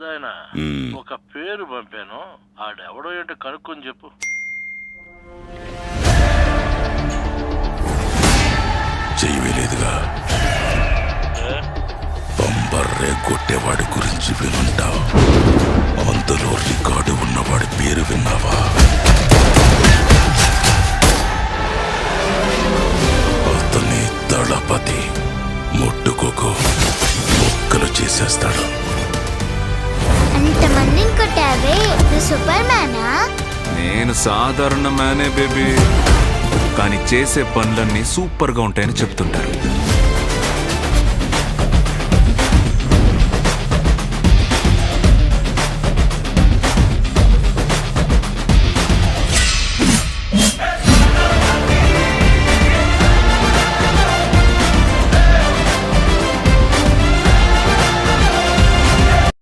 పెద్దాయన ఒక పేరు పంపాను, ఆడెవడో ఏంటో కనుక్కొని చెప్పు. చేయలేదుగా. బంబర్రే కొట్టేవాడి గురించి వినుంటావు, అందులో రికార్డు ఉన్నవాడి పేరు విన్నావా? అతని దళపతి. ముట్టుకోకు, మొక్కలు చేసేస్తాడు. అంతమందిని కొట్టావే, నువ్వు సూపర్ మ్యానా? నేను సాధారణ మ్యానే బేబీ, కానీ చేసే పనులన్నీ సూపర్ గా ఉంటాయని చెప్తుంటారు.